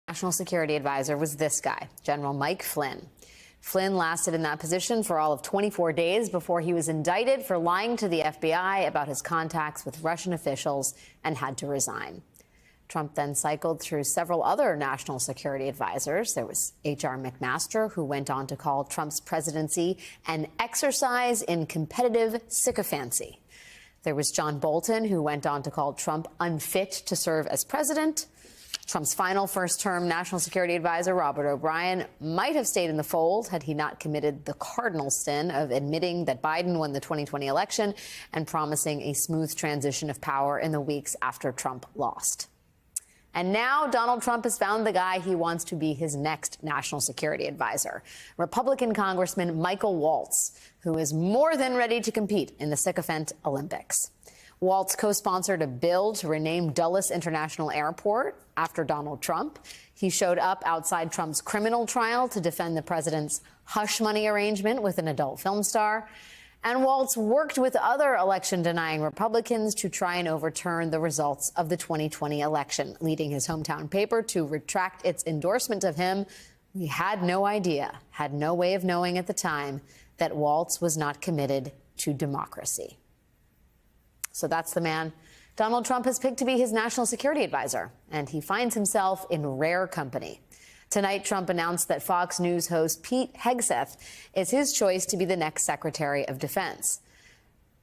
National Security Advisor was this guy, General Mike Flynn. Flynn lasted in that position for all of 24 days before he was indicted for lying to the FBI about his contacts with Russian officials and had to resign. Trump then cycled through several other national security advisors. There was H.R. McMaster, who went on to call Trump's presidency an exercise in competitive sycophancy. There was John Bolton, who went on to call Trump unfit to serve as president. Trump's final first-term national security advisor, Robert O'Brien, might have stayed in the fold had he not committed the cardinal sin of admitting that Biden won the 2020 election and promising a smooth transition of power in the weeks after Trump lost. And now Donald Trump has found the guy he wants to be his next national security advisor, Republican Congressman Michael Waltz, who is more than ready to compete in the sycophant Olympics. Waltz co-sponsored a bill to rename Dulles International Airport after Donald Trump. He showed up outside Trump's criminal trial to defend the president's hush money arrangement with an adult film star. And Waltz worked with other election-denying Republicans to try and overturn the results of the 2020 election, leading his hometown paper to retract its endorsement of him. We had no idea, had no way of knowing at the time, that Waltz was not committed to democracy. So that's the man Donald Trump has picked to be his national security advisor, and he finds himself in rare company. Tonight, Trump announced that Fox News host Pete Hegseth is his choice to be the next Secretary of Defense.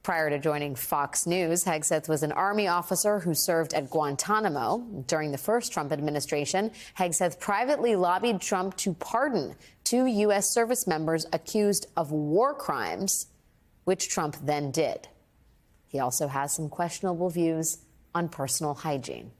Prior to joining Fox News, Hegseth was an Army officer who served at Guantanamo. During the first Trump administration, Hegseth privately lobbied Trump to pardon 2 U.S. service members accused of war crimes, which Trump then did. He also has some questionable views on personal hygiene.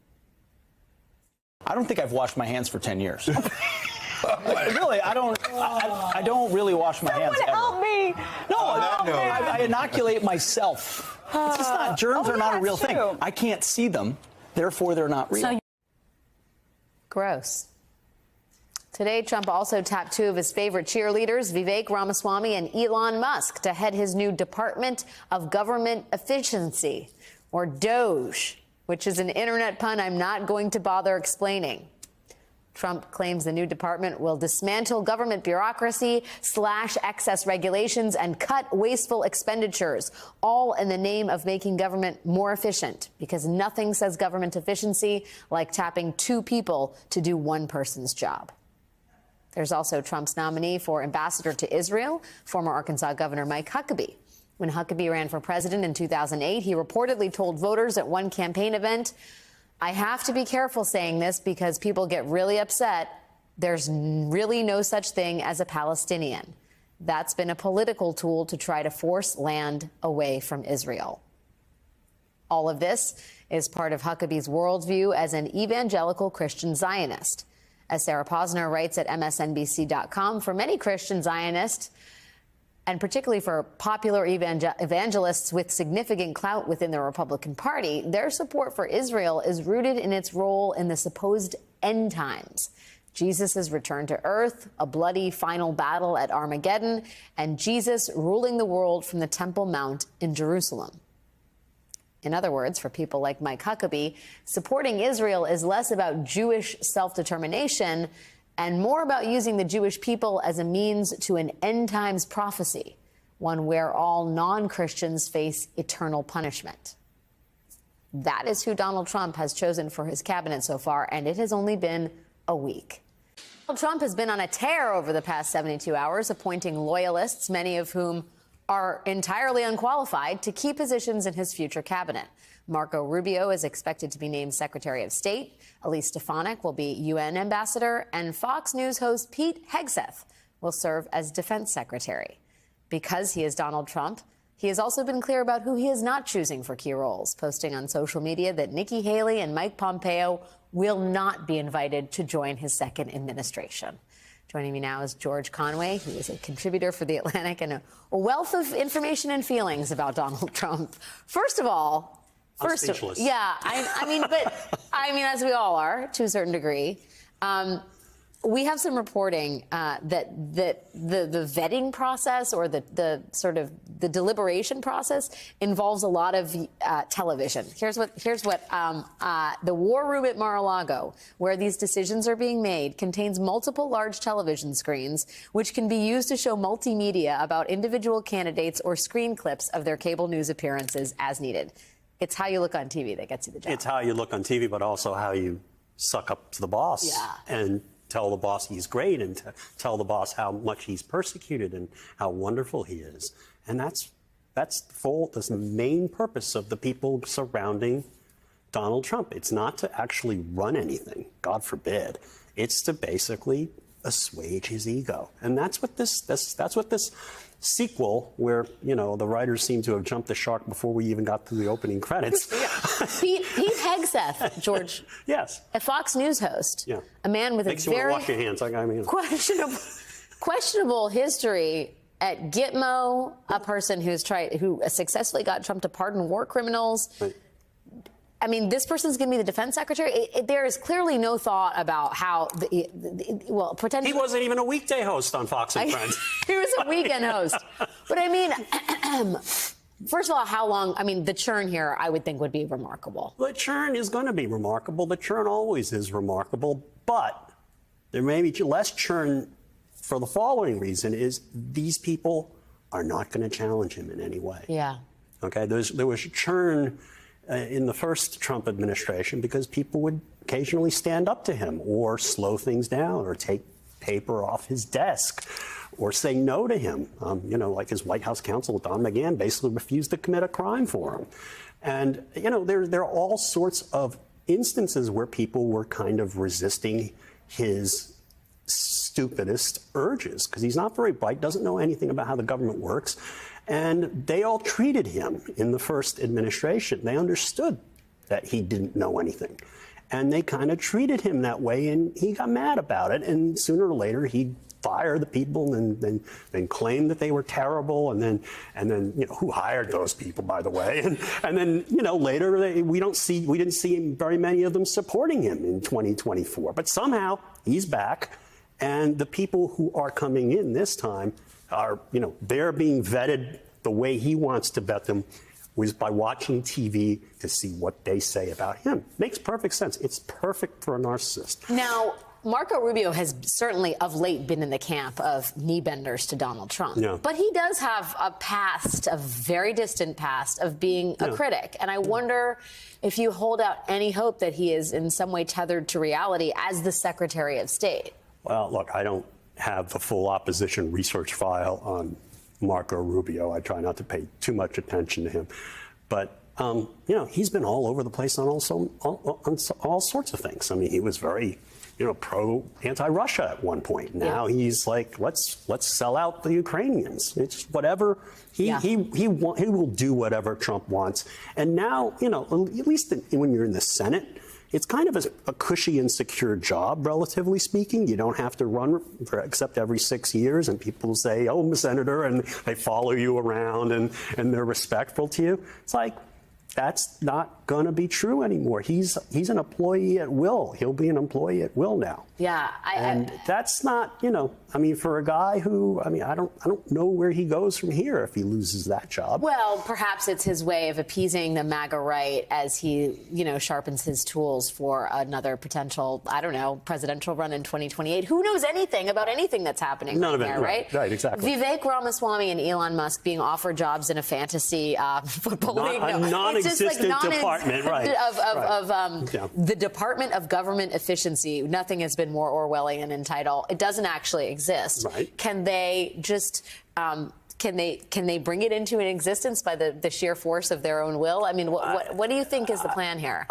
I don't think I've washed my hands for 10 years. Really, I don't really wash my hands ever. Help me. No, I inoculate myself. It's just not, germs are not a real thing. I can't see them, therefore they're not real. Gross. Today, Trump also tapped 2 of his favorite cheerleaders, Vivek Ramaswamy and Elon Musk, to head his new Department of Government Efficiency, or DOGE, which is an internet pun I'm not going to bother explaining. Trump claims the new department will dismantle government bureaucracy, slash excess regulations, and cut wasteful expenditures, all in the name of making government more efficient, because nothing says government efficiency like tapping 2 people to do 1 person's job. There's also Trump's nominee for ambassador to Israel, former Arkansas Governor Mike Huckabee. When Huckabee ran for president in 2008, he reportedly told voters at one campaign event, "I have to be careful saying this because people get really upset. There's really no such thing as a Palestinian." That's been a political tool to try to force land away from Israel. All of this is part of Huckabee's worldview as an evangelical Christian Zionist. As Sarah Posner writes at MSNBC.com, for many Christian Zionists, and particularly for popular evangelists with significant clout within the Republican Party, their support for Israel is rooted in its role in the supposed end times. Jesus' return to earth, a bloody final battle at Armageddon, and Jesus ruling the world from the Temple Mount in Jerusalem. In other words, for people like Mike Huckabee, supporting Israel is less about Jewish self-determination and more about using the Jewish people as a means to an end-times prophecy, one where all non-Christians face eternal punishment. That is who Donald Trump has chosen for his cabinet so far, and it has only been a week. Donald Trump has been on a tear over the past 72 hours, appointing loyalists, many of whom are entirely unqualified, to key positions in his future cabinet. Marco Rubio is expected to be named Secretary of State. Elise Stefanik will be UN ambassador, and Fox News host Pete Hegseth will serve as Defense Secretary. Because he is Donald Trump, he has also been clear about who he is not choosing for key roles, posting on social media that Nikki Haley and Mike Pompeo will not be invited to join his second administration. Joining me now is George Conway, who is a contributor for The Atlantic and a wealth of information and feelings about Donald Trump. First of all, I'm speechless. I mean, as we all are to a certain degree. We have some reporting that the vetting process or the sort of the deliberation process involves a lot of television. Here's what the war room at Mar-a-Lago, where these decisions are being made, contains multiple large television screens, which can be used to show multimedia about individual candidates or screen clips of their cable news appearances as needed. It's how you look on TV that gets you the job. It's how you look on TV, but also how you suck up to the boss and tell the boss he's great and tell the boss how much he's persecuted and how wonderful he is. And that's the main purpose of the people surrounding Donald Trump. It's not to actually run anything, God forbid. It's to basically assuage his ego. And that's what this sequel, where, you know, the writers seem to have jumped the shark before we even got to the opening credits. Pete Hegseth, George. Yes. A Fox News host. Yeah. A man with Makes a very you want to wash your hands. I mean, questionable history at Gitmo, a person who successfully got Trump to pardon war criminals. Right. I mean, this person's going to be the defense secretary. There is clearly no thought about how, potentially. He wasn't even a weekday host on Fox and Friends. He was a weekend host. But I mean, first of all, how long? I mean, the churn here, I would think, would be remarkable. The churn is going to be remarkable. The churn always is remarkable. But there may be less churn for the following reason: is these people are not going to challenge him in any way. Yeah. Okay. There was churn in the first Trump administration because people would occasionally stand up to him or slow things down or take paper off his desk or say no to him. You know, like his White House counsel, Don McGahn, basically refused to commit a crime for him. And, you know, there are all sorts of instances where people were kind of resisting his stupidest urges because he's not very bright, doesn't know anything about how the government works. And they all treated him in the first administration. They understood that he didn't know anything. And they kind of treated him that way, and he got mad about it. And sooner or later, he'd fire the people and then claim that they were terrible. And then, you know, who hired those people, by the way? And then, you know, later, we didn't see very many of them supporting him in 2024. But somehow, he's back. And the people who are coming in this time are, you know, they're being vetted the way he wants to vet them, was by watching TV to see what they say about him. Makes perfect sense. It's perfect for a narcissist. Now, Marco Rubio has certainly of late been in the camp of knee benders to Donald Trump. Yeah. But he does have a past, a very distant past, of being a critic. And I wonder if you hold out any hope that he is in some way tethered to reality as the Secretary of State. Well, look, I don't have the full opposition research file on Marco Rubio. I try not to pay too much attention to him. But, you know, he's been all over the place on all sorts of things. I mean, he was very, you know, anti-Russia at one point. Now he's like, let's sell out the Ukrainians. It's whatever. He will do whatever Trump wants. And now, you know, at least when you're in the Senate, it's kind of a cushy and secure job, relatively speaking. You don't have to run except every 6 years, and people say, "Oh, I'm a senator," and they follow you around and they're respectful to you. It's like, that's not going to be true anymore. He's an employee at will. He'll be an employee at will now. Yeah, and that's not, you know, I mean, for a guy who, I mean, I don't know where he goes from here if he loses that job. Well, perhaps it's his way of appeasing the MAGA right as he, you know, sharpens his tools for another potential, I don't know, presidential run in 2028. Who knows anything about anything that's happening None of it, there, right? Right, exactly. Vivek Ramaswamy and Elon Musk being offered jobs in a fantasy football league. Non-existent department, right? The Department of Government Efficiency. Nothing has been more Orwellian in title. It doesn't actually exist. Right. Can they just can they bring it into an existence by the sheer force of their own will? I mean, what do you think is the plan here?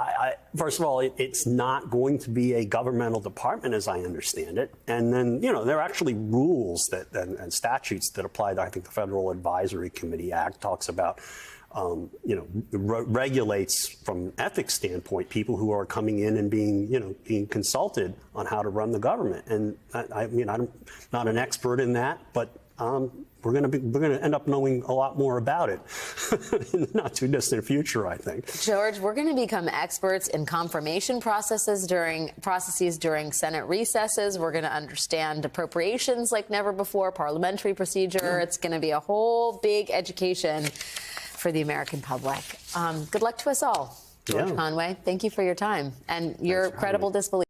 First of all, it's not going to be a governmental department, as I understand it. And then, you know, there are actually rules and statutes that apply. I think the Federal Advisory Committee Act talks about, you know, regulates from an ethics standpoint people who are coming in and being consulted on how to run the government. And I mean, I'm not an expert in that, but We're going to end up knowing a lot more about it in the not too distant future, I think. George, we're going to become experts in confirmation processes during Senate recesses. We're going to understand appropriations like never before, parliamentary procedure. It's going to be a whole big education for the American public. Good luck to us all. George Conway, thank you for your time and your credible disbelief.